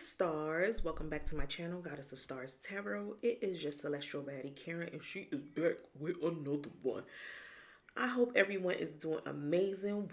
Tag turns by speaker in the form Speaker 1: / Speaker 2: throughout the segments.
Speaker 1: stars, welcome back to my channel, Goddess of Stars Tarot. It is your celestial baddie Karen, and she is back with another one. I hope everyone is doing amazing.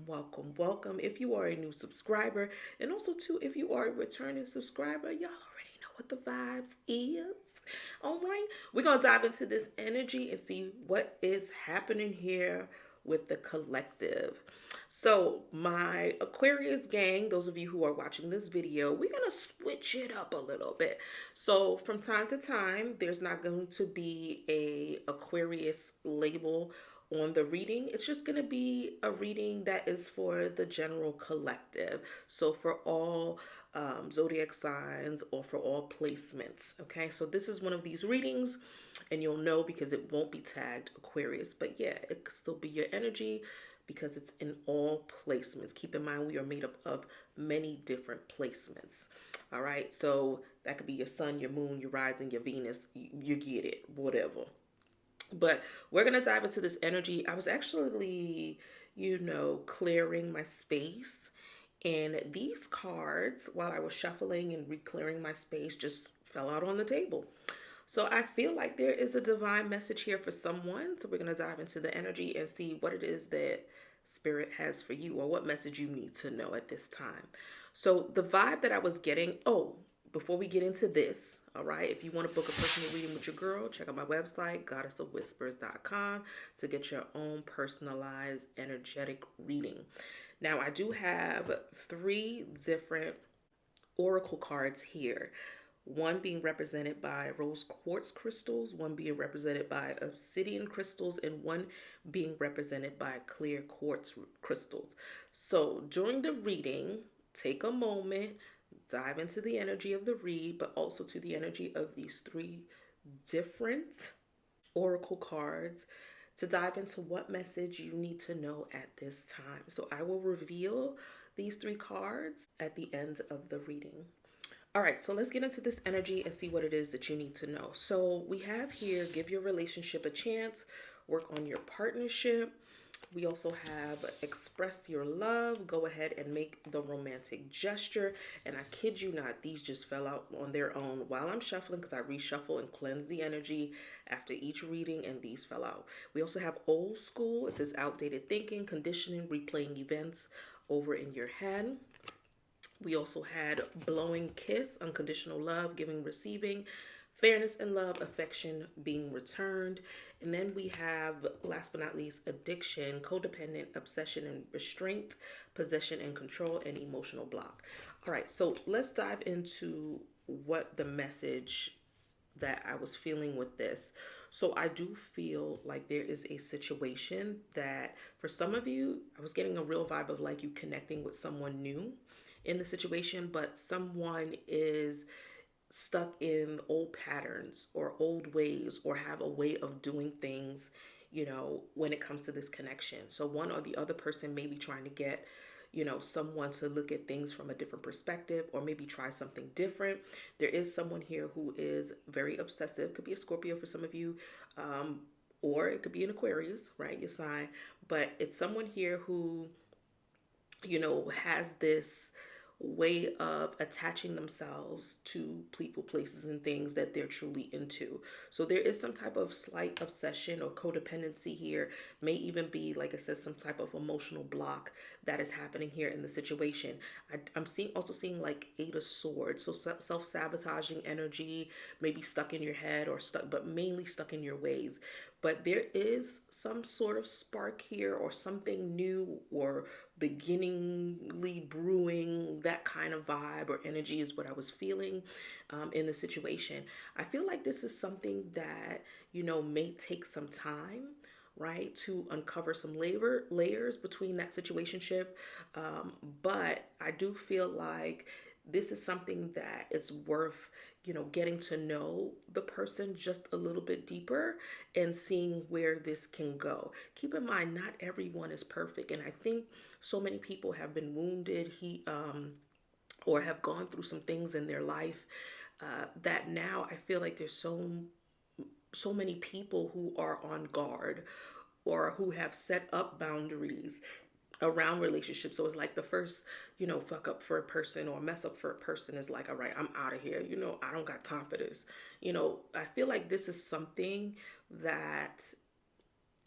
Speaker 1: Welcome. If you are a new subscriber, and also too, if you are a returning subscriber, y'all already know what the vibes is. All right, we're gonna dive into this energy and see what is happening here with the collective. So my Aquarius gang, those of you who are watching this video, we're going to switch it up a little bit. So from time to time, there's not going to be a Aquarius label on the reading. It's just going to be a reading that is for the general collective. So for all zodiac signs or for all placements. Okay, so this is one of these readings, and you'll know because it won't be tagged Aquarius. But yeah, it could still be your energy because it's in all placements. Keep in mind, we are made up of many different placements. All right, so that could be your sun, your moon, your rising, your Venus. You get it, whatever. But we're going to dive into this energy. I was actually, clearing my space. And these cards, while I was shuffling and re-clearing my space, just fell out on the table. So I feel like there is a divine message here for someone. So we're going to dive into the energy and see what it is that Spirit has for you, or what message you need to know at this time. So the vibe that I was getting, before we get into this, all right, if you want to book a personal reading with your girl, check out my website, goddessofwhispers.com, to get your own personalized energetic reading. Now, I do have 3 different oracle cards here. One being represented by rose quartz crystals, one being represented by obsidian crystals, and one being represented by clear quartz crystals. So during the reading, take a moment, dive into the energy of the read, but also to the energy of these 3 different oracle cards to dive into what message you need to know at this time. So I will reveal these 3 cards at the end of the reading. All right, so let's get into this energy and see what it is that you need to know. So we have here, give your relationship a chance, work on your partnership. We also have express your love, go ahead and make the romantic gesture. And I kid you not, these just fell out on their own while I'm shuffling, because I reshuffle and cleanse the energy after each reading, and these fell out. We also have old school. It says outdated thinking, conditioning, replaying events over in your head. We also had blowing kiss, unconditional love, giving, receiving, fairness and love, affection being returned. And then we have, last but not least, addiction, codependent, obsession and restraint, possession and control, and emotional block. All right, so let's dive into what the message that I was feeling with this. So I do feel like there is a situation that for some of you, I was getting a real vibe of like you connecting with someone new in the situation, but someone is stuck in old patterns or old ways, or have a way of doing things, when it comes to this connection. So one or the other person may be trying to get, someone to look at things from a different perspective, or maybe try something different. There is someone here who is very obsessive. Could be a Scorpio for some of you, or it could be an Aquarius, right? Your sign. But it's someone here who, has this way of attaching themselves to people, places, and things that they're truly into. So there is some type of slight obsession or codependency here. May even be, like I said, some type of emotional block that is happening here in the situation. I'm also seeing like 8 of Swords, so self-sabotaging energy, maybe stuck in your head, or stuck, but mainly stuck in your ways. But there is some sort of spark here, or something new, or beginningly brewing, that kind of vibe or energy is what I was feeling in the situation. I feel like this is something that, may take some time, right, to uncover some layers between that situationship. But I do feel like this is something that is worth, getting to know the person just a little bit deeper and seeing where this can go. Keep in mind, not everyone is perfect. And I think so many people have been wounded, or have gone through some things in their life, that now I feel like there's so many people who are on guard, or who have set up boundaries around relationships. So it's like the first, fuck up for a person or mess up for a person is like, all right, I'm out of here. I don't got time for this. I feel like this is something that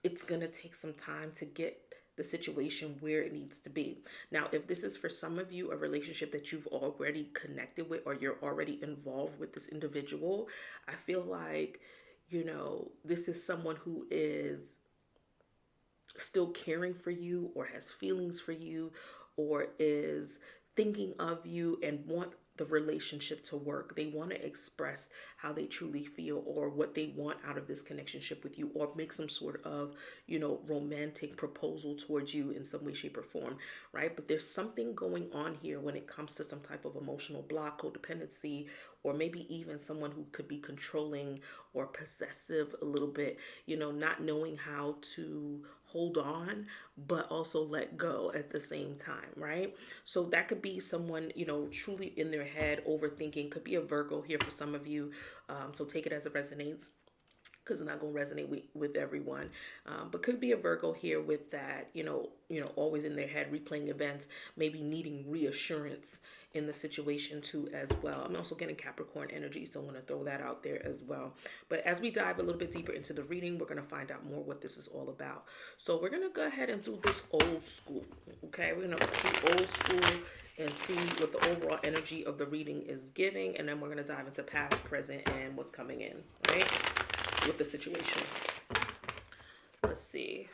Speaker 1: it's going to take some time to get the situation where it needs to be. Now, if this is for some of you a relationship that you've already connected with or you're already involved with this individual, I feel like, this is someone who is still caring for you or has feelings for you or is thinking of you and want the relationship to work. They want to express how they truly feel or what they want out of this connectionship with you, or make some sort of, romantic proposal towards you in some way, shape, or form, right? But there's something going on here when it comes to some type of emotional block, codependency, or maybe even someone who could be controlling or possessive a little bit, not knowing how to hold on but also let go at the same time, right? So that could be someone, truly in their head overthinking. Could be a Virgo here for some of you. So take it as it resonates, because it's not going to resonate with everyone. But could be a Virgo here with that, always in their head replaying events, maybe needing reassurance in the situation too as well. I'm also getting Capricorn energy, so I'm going to throw that out there as well. But as we dive a little bit deeper into the reading, we're going to find out more what this is all about. So we're going to go ahead and do this old school, okay? We're going to do old school and see what the overall energy of the reading is giving, and then we're going to dive into past, present, and what's coming in, right? With the situation. Let's see.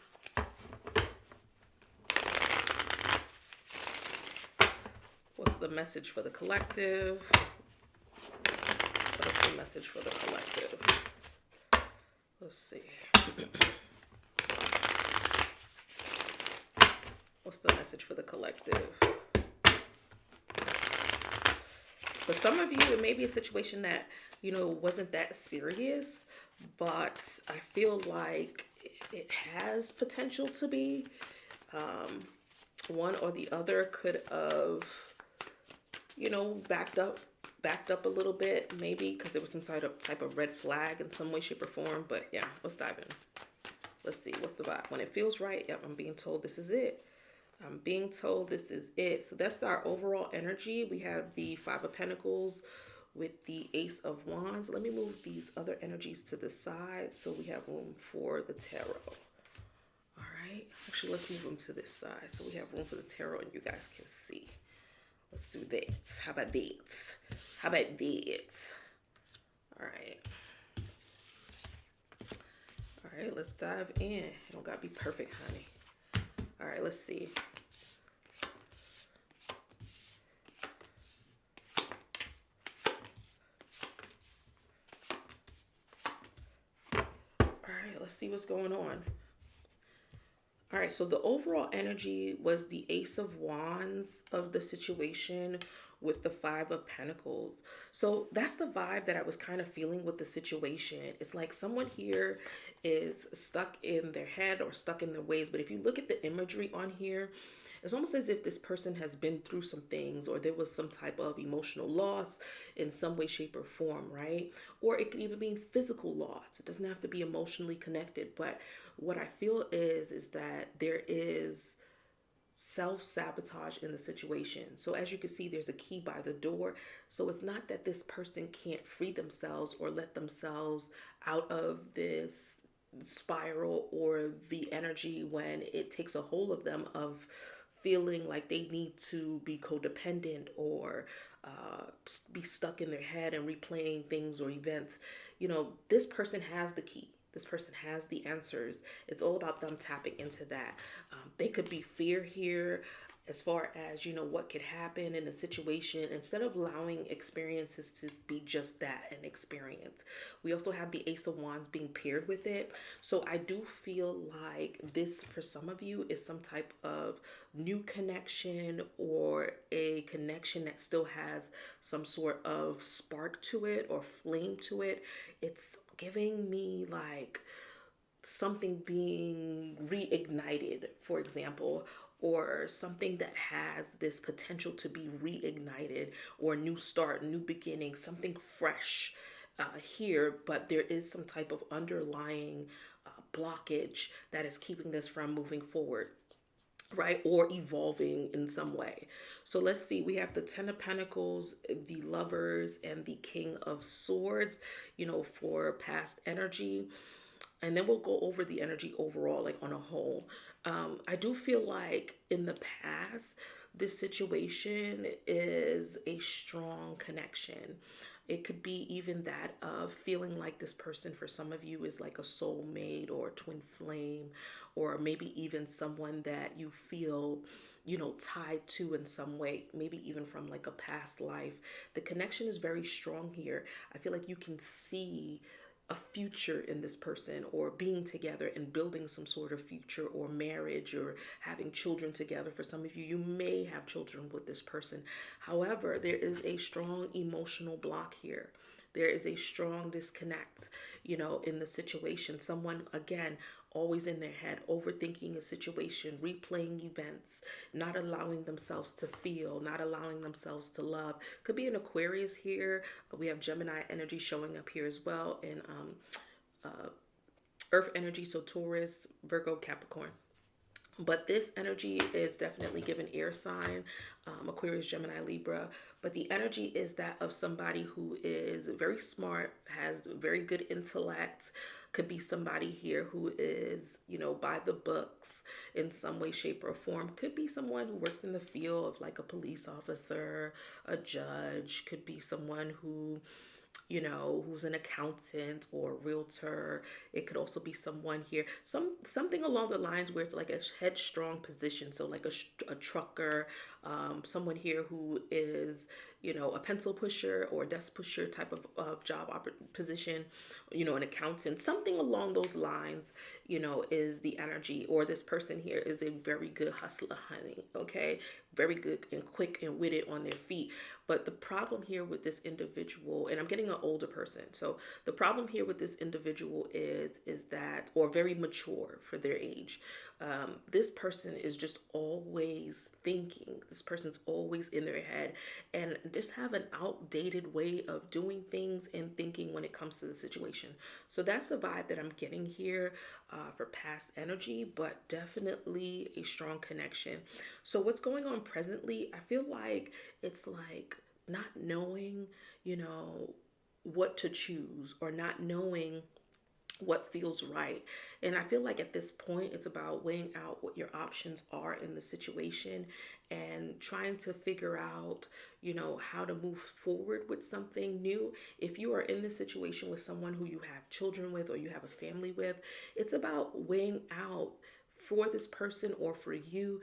Speaker 1: What's the message for the collective? What is the message for the collective? Let's see. What's the message for the collective? For some of you, it may be a situation that, wasn't that serious, but I feel like it has potential to be. One or the other could have, backed up a little bit, maybe because there was some type of red flag in some way, shape, or form. But yeah, let's dive in. Let's see, what's the vibe? When it feels right, yep, I'm being told this is it. I'm being told this is it. So that's our overall energy. We have the Five of Pentacles with the Ace of Wands. Let me move these other energies to the side so we have room for the tarot. All right. Actually, let's move them to this side so we have room for the tarot and you guys can see. Let's do that. How about that? How about that? All right. All right, let's dive in. You don't gotta be perfect, honey. All right, let's see. All right, let's see what's going on. All right, so the overall energy was the Ace of Wands of the situation with the Five of Pentacles. So that's the vibe that I was kind of feeling with the situation. It's like someone here is stuck in their head or stuck in their ways. But if you look at the imagery on here, it's almost as if this person has been through some things, or there was some type of emotional loss in some way, shape, or form, right? Or it could even be physical loss. It doesn't have to be emotionally connected. But what I feel is that there is self-sabotage in the situation. So as you can see, there's a key by the door. So it's not that this person can't free themselves or let themselves out of this spiral or the energy when it takes a hold of them of feeling like they need to be codependent or be stuck in their head and replaying things or events. This person has the key. This person has the answers. It's all about them tapping into that. They could be fear here as far as, what could happen in a situation instead of allowing experiences to be just that, an experience. We also have the Ace of Wands being paired with it. So I do feel like this, for some of you, is some type of new connection or a connection that still has some sort of spark to it or flame to it. It's giving me like something being reignited, for example, or something that has this potential to be reignited, or a new start, new beginning, something fresh here. But there is some type of underlying blockage that is keeping this from moving forward. right? Or evolving in some way. So let's see, we have the Ten of Pentacles, the Lovers, and the King of Swords, for past energy. And then we'll go over the energy overall, like on a whole. I do feel like in the past, this situation is a strong connection. It could be even that of feeling like this person for some of you is like a soulmate or a twin flame, or maybe even someone that you feel tied to in some way, maybe even from like a past life. The connection is very strong here. I feel like you can see a future in this person, or being together and building some sort of future, or marriage, or having children together. For some of you, you may have children with this person. However, there is a strong emotional block here. There is a strong disconnect, in the situation. Someone, again, always in their head, overthinking a situation, replaying events, not allowing themselves to feel, not allowing themselves to love. Could be an Aquarius here. We have Gemini energy showing up here as well, and Earth energy, so Taurus, Virgo, Capricorn. But this energy is definitely given air sign, Aquarius, Gemini, Libra. But the energy is that of somebody who is very smart, has very good intellect. Could be somebody here who is, by the books in some way, shape, or form. Could be someone who works in the field of like a police officer, a judge. Could be someone who who's an accountant or a realtor. It could also be someone here, something along the lines where it's like a headstrong position. So like a trucker, someone here who is, a pencil pusher or a desk pusher type of job position, an accountant, something along those lines, is the energy. Or this person here is a very good hustler, honey. Okay. Very good and quick and witted on their feet. But the problem here with this individual, and I'm getting an older person. So the problem here with this individual is that, or very mature for their age. This person is just always thinking. This person's always in their head, and just have an outdated way of doing things and thinking when it comes to the situation. So that's the vibe that I'm getting here for past energy, but definitely a strong connection. So what's going on presently, I feel like it's like not knowing, what to choose, or not knowing what feels right. And I feel like at this point, it's about weighing out what your options are in the situation, and trying to figure out, how to move forward with something new. If you are in this situation with someone who you have children with, or you have a family with, it's about weighing out for this person or for you,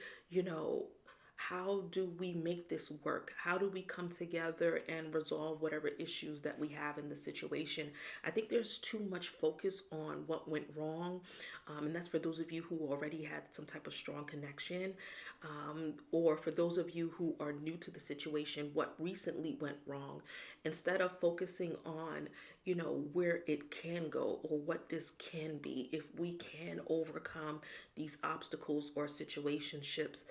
Speaker 1: how do we make this work? How do we come together and resolve whatever issues that we have in the situation? I think there's too much focus on what went wrong. And that's for those of you who already had some type of strong connection. Or for those of you who are new to the situation, what recently went wrong. Instead of focusing on, where it can go, or what this can be, if we can overcome these obstacles or situationships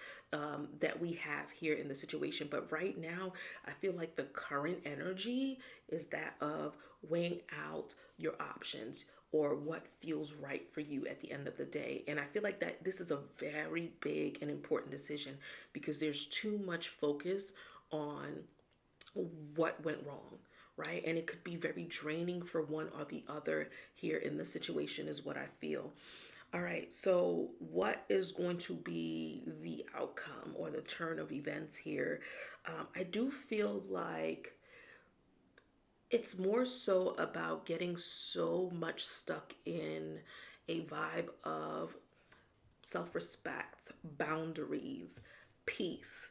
Speaker 1: that we have here in the situation. But right now, I feel like the current energy is that of weighing out your options, or what feels right for you at the end of the day. And I feel like that this is a very big and important decision, because there's too much focus on what went wrong, right? And it could be very draining for one or the other here in the situation, is what I feel. All right, so what is going to be the outcome or the turn of events here? I do feel like it's more so about getting so much stuck in a vibe of self-respect, boundaries, peace,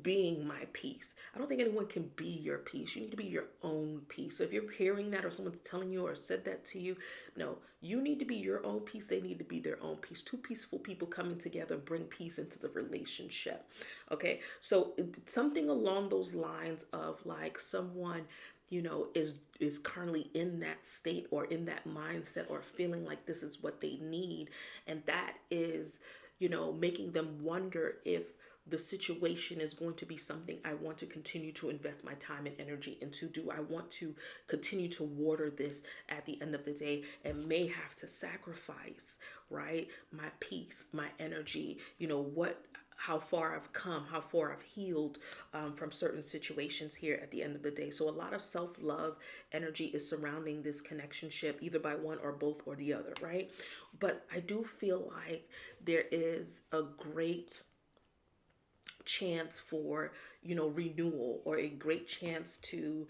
Speaker 1: being my peace. I don't think anyone can be your peace. You need to be your own peace. So if you're hearing that, or someone's telling you or said that to you, no, you need to be your own peace. They need to be their own peace. Two peaceful people coming together bring peace into the relationship. Okay. So something along those lines of like someone, is currently in that state or in that mindset, or feeling like this is what they need. And that is, making them wonder if the situation is going to be something I want to continue to invest my time and energy into? Do I want to continue to water this at the end of the day, and may have to sacrifice, right, my peace, my energy, how far I've come, how far I've healed from certain situations here at the end of the day. So a lot of self-love energy is surrounding this connectionship, either by one or both or the other, right? But I do feel like there is a great chance for renewal, or a great chance to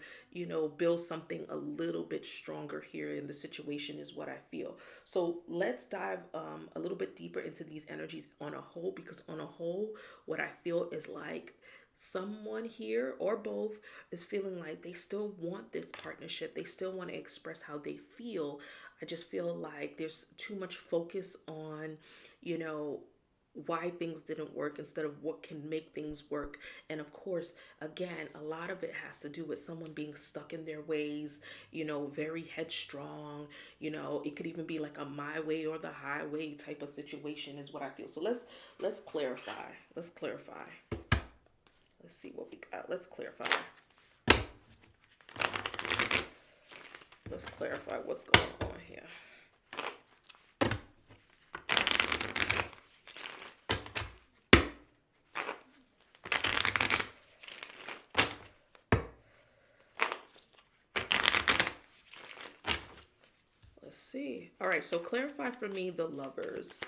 Speaker 1: build something a little bit stronger here in the situation, is what I feel. So let's dive a little bit deeper into these energies on a whole, because on a whole, what I feel is like someone here or both is feeling like they still want this partnership. They still want to express how they feel. I just feel like there's too much focus on you know why things didn't work instead of what can make things work. And of course, again, a lot of it has to do with someone being stuck in their ways, very headstrong. It could even be like a my way or the highway type of situation, is what I feel. So let's clarify. Let's clarify. Let's see what we got. Let's clarify. Let's clarify what's going on here. See. All right, so clarify for me the lovers.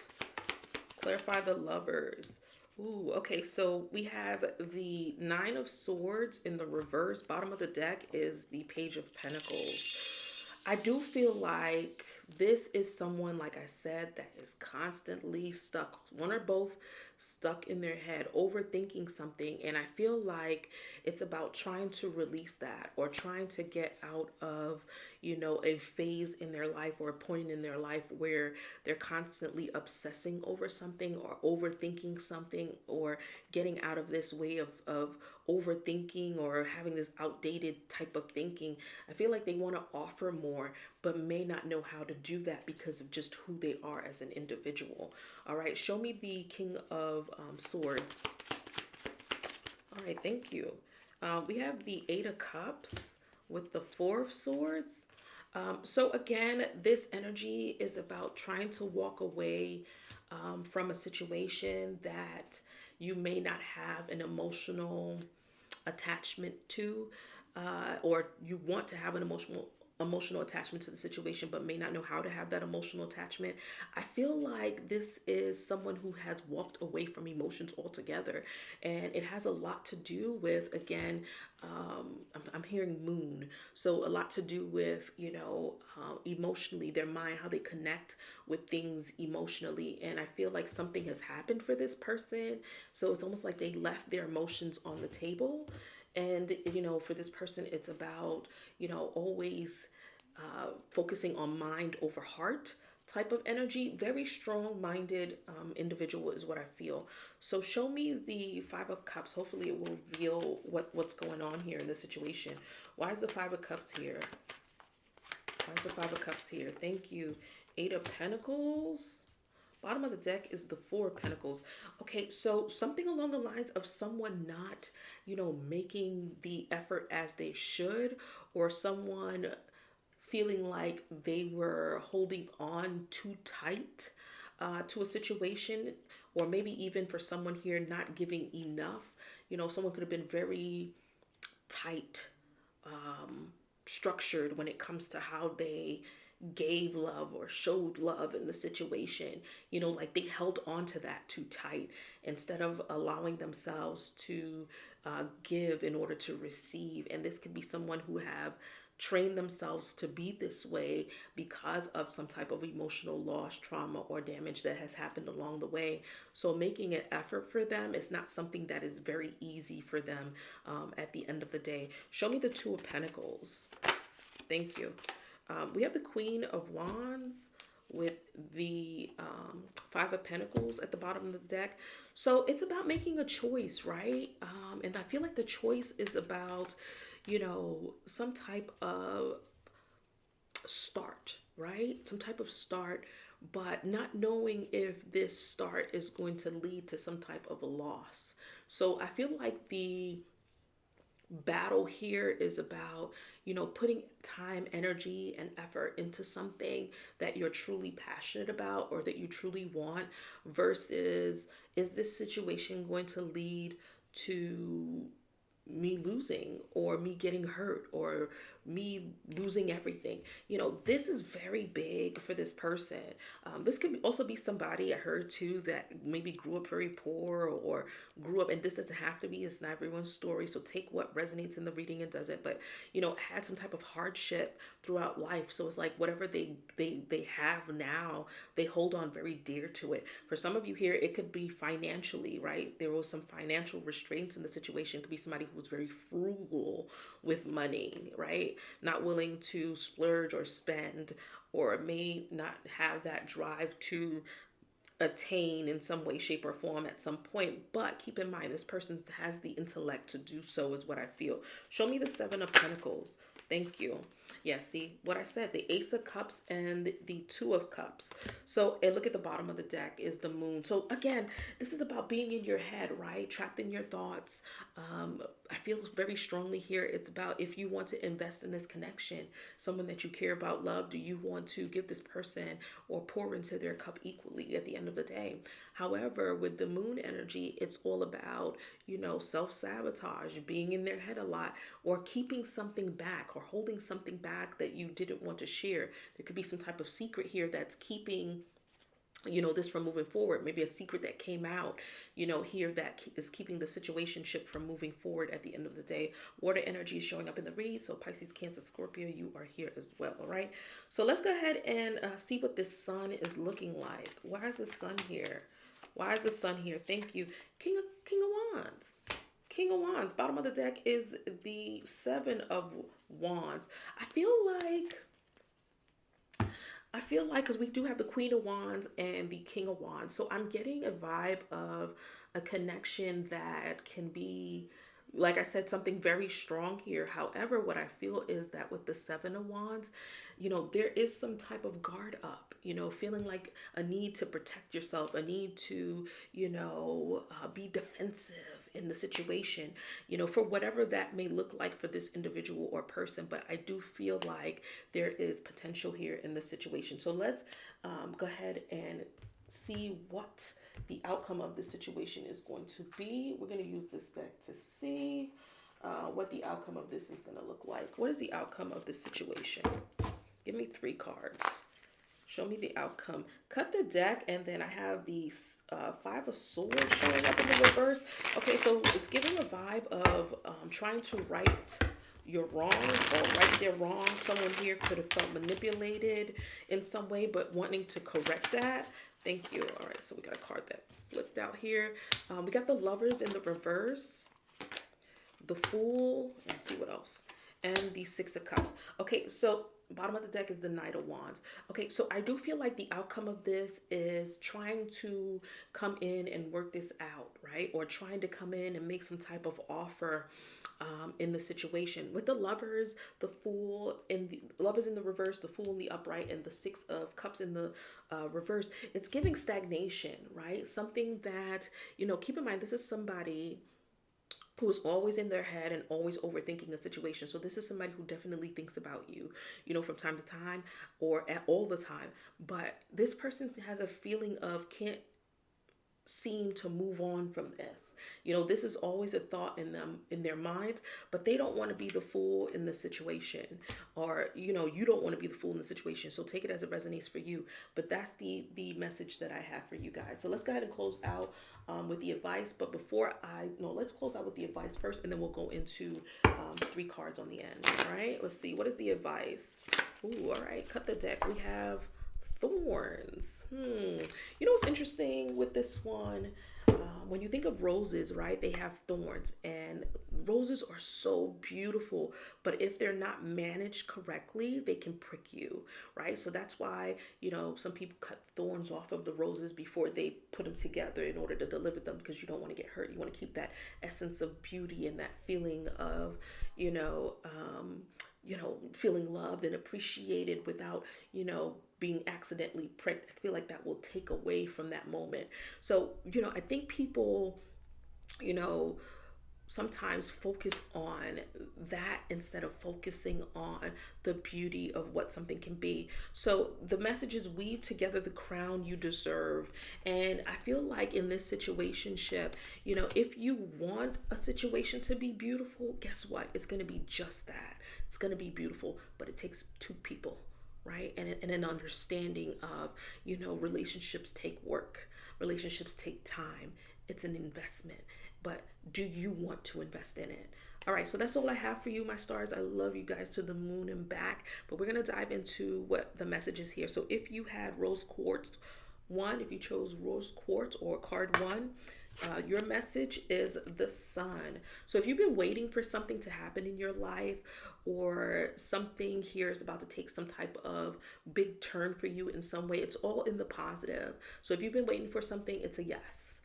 Speaker 1: Clarify the lovers. Ooh, okay, so we have the Nine of Swords in the reverse. Bottom of the deck is the Page of Pentacles. I do feel like this is someone, like I said, that is constantly stuck, one or both, stuck in their head, overthinking something. And I feel like it's about trying to release that, or trying to get out of, a phase in their life, or a point in their life where they're constantly obsessing over something, or overthinking something, or getting out of this way of overthinking, or having this outdated type of thinking. I feel like they want to offer more, but may not know how to do that because of just who they are as an individual. All right, show me the King of Swords. All right, thank you. We have the Eight of Cups with the Four of Swords. So again, this energy is about trying to walk away from a situation that you may not have an emotional attachment to, or you want to have an emotional attachment to the situation, but may not know how to have that emotional attachment. I feel like this is someone who has walked away from emotions altogether, and it has a lot to do with, again, I'm hearing moon, so a lot to do with emotionally, their mind, how they connect with things emotionally. And I feel like something has happened for this person, so it's almost like they left their emotions on the table. And, for this person, it's about, always focusing on mind over heart type of energy. Very strong-minded individual is what I feel. So show me the Five of Cups. Hopefully it will reveal what's going on here in this situation. Why is the Five of Cups here? Why is the Five of Cups here? Thank you. Eight of Pentacles. Bottom of the deck is the Four of Pentacles. Okay, so something along the lines of someone not, making the effort as they should, or someone feeling like they were holding on too tight to a situation, or maybe even for someone here not giving enough. Someone could have been very tight, structured when it comes to how they gave love or showed love in the situation. Like they held on to that too tight instead of allowing themselves to give in order to receive. And this could be someone who have trained themselves to be this way because of some type of emotional loss, trauma, or damage that has happened along the way. So making an effort for them is not something that is very easy for them at the end of the day. Show me the Two of Pentacles. Thank you. We have the Queen of Wands with the Five of Pentacles at the bottom of the deck. So it's about making a choice, right? And I feel like the choice is about, some type of start, right? Some type of start, but not knowing if this start is going to lead to some type of a loss. So I feel like the battle here is about, putting time, energy, and effort into something that you're truly passionate about or that you truly want, versus is this situation going to lead to me losing or me getting hurt or me losing everything. This is very big for this person. This could also be somebody I heard too that maybe grew up very poor or grew up, and this doesn't have to be, it's not everyone's story. So take what resonates in the reading and doesn't, but had some type of hardship throughout life. So it's like whatever they have now, they hold on very dear to it. For some of you here, it could be financially, right? There was some financial restraints in the situation. It could be somebody who was very frugal with money, right? Not willing to splurge or spend, or may not have that drive to attain in some way, shape, or form at some point. But keep in mind, this person has the intellect to do so, is what I feel. Show me the Seven of Pentacles. Thank you. Yeah, see what I said, the Ace of Cups and the Two of Cups. So, and look at the bottom of the deck is the Moon. So again, this is about being in your head, right? Trapped in your thoughts. I feel very strongly here. It's about if you want to invest in this connection, someone that you care about, love, do you want to give this person or pour into their cup equally at the end of the day? However, with the Moon energy, it's all about, self-sabotage, being in their head a lot, or keeping something back or holding something back that you didn't want to share. There could be some type of secret here that's keeping this from moving forward. Maybe a secret that came out, here that is keeping the situationship from moving forward at the end of the day. Water energy is showing up in the read. So Pisces, Cancer, Scorpio, you are here as well. All right. So let's go ahead and see what this sun is looking like. Why is the sun here? Why is the sun here? Thank you. King of Wands. King of Wands. Bottom of the deck is the Seven of Wands. I feel like, because we do have the Queen of Wands and the King of Wands. So I'm getting a vibe of a connection that can be, like I said, something very strong here. However, what I feel is that with the Seven of Wands, there is some type of guard up, feeling like a need to protect yourself, a need to, be defensive in the situation, for whatever that may look like for this individual or person. But I do feel like there is potential here in the situation. So let's go ahead and see what the outcome of this situation is going to be. We're going to use this deck to see what the outcome of this is going to look like. What is the outcome of this situation? Give me 3 cards. Show me the outcome. Cut the deck, and then I have the Five of Swords showing up in the reverse. Okay, so it's giving a vibe of trying to right your wrong or right their wrong. Someone here could have felt manipulated in some way, but wanting to correct that. Thank you. All right, so we got a card that flipped out here. We got the Lovers in the reverse, the Fool, and see what else, and the Six of Cups. Okay, so bottom of the deck is the Knight of Wands. Okay, so I do feel like the outcome of this is trying to come in and work this out, right? Or trying to come in and make some type of offer in the situation. With the Lovers, the Fool, and the Lovers in the reverse, the Fool in the upright, and the Six of Cups in the reverse, it's giving stagnation, right? Something that, keep in mind, this is somebody who is always in their head and always overthinking a situation. So this is somebody who definitely thinks about you, from time to time or at all the time. But this person has a feeling of can't seem to move on from this. This is always a thought in them, in their mind, but they don't want to be the fool in the situation, or you don't want to be the fool in the situation. So take it as it resonates for you. But that's the message that I have for you guys. So let's go ahead and close out with the advice. But let's close out with the advice first, and then we'll go into 3 cards on the end. All right, let's see, what is the advice? Ooh, all right, cut the deck. We have Thorns. What's interesting with this one? When you think of roses, right, they have thorns, and roses are so beautiful, but if they're not managed correctly, they can prick you, right? So that's why, some people cut thorns off of the roses before they put them together in order to deliver them, because you don't want to get hurt. You want to keep that essence of beauty and that feeling of, feeling loved and appreciated without, being accidentally pricked. I feel like that will take away from that moment. So, I think people you know, sometimes focus on that instead of focusing on the beauty of what something can be. So the message is weave together the crown you deserve. And I feel like in this situationship, you know, if you want a situation to be beautiful, guess what? It's going to be just that. It's going to be beautiful, but it takes two people, right? And an understanding of, you know, relationships take work, relationships take time. It's an investment, but do you want to invest in it? All right, so that's all I have for you, my stars. I love you guys to the moon and back, but we're going to dive into what the message is here. So if you had rose quartz one, if you chose rose quartz or card one, your message is the sun. So if you've been waiting for something to happen in your life, or something here is about to take some type of big turn for you in some way, it's all in the positive. So if you've been waiting for something, it's a yes.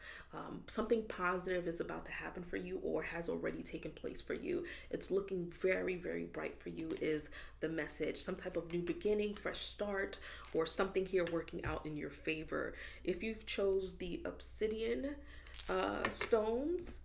Speaker 1: Something positive is about to happen for you or has already taken place for you. It's looking very, very bright for you is the message. Some type of new beginning, fresh start, or something here working out in your favor. If you've chose the obsidian stones,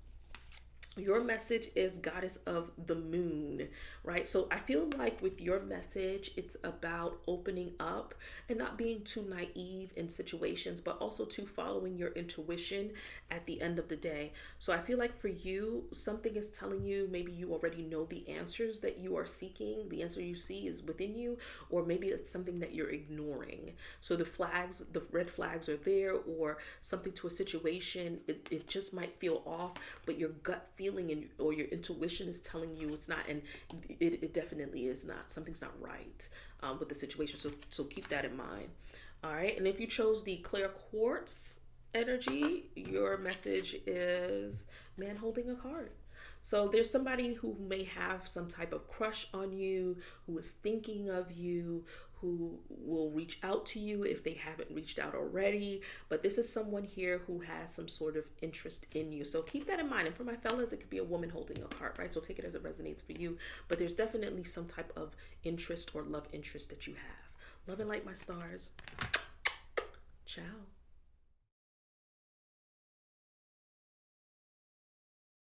Speaker 1: your message is goddess of the moon, right? So I feel like with your message, it's about opening up and not being too naive in situations, but also to following your intuition at the end of the day. So I feel like for you, something is telling you, maybe you already know the answers that you are seeking. The answer you see is within you, or maybe it's something that you're ignoring. So the flags, the red flags are there, or something to a situation, it just might feel off, but your gut feeling and or your intuition is telling you it's not, and it definitely is not. Something's not right with the situation. So keep that in mind. All right, and if you chose the clear quartz energy, your message is man holding a card. So there's somebody who may have some type of crush on you, who is thinking of you, who will reach out to you if they haven't reached out already. But this is someone here who has some sort of interest in you. So keep that in mind. And for my fellas, it could be a woman holding a card, right? So take it as it resonates for you. But there's definitely some type of interest or love interest that you have. Love and light, my stars. Ciao.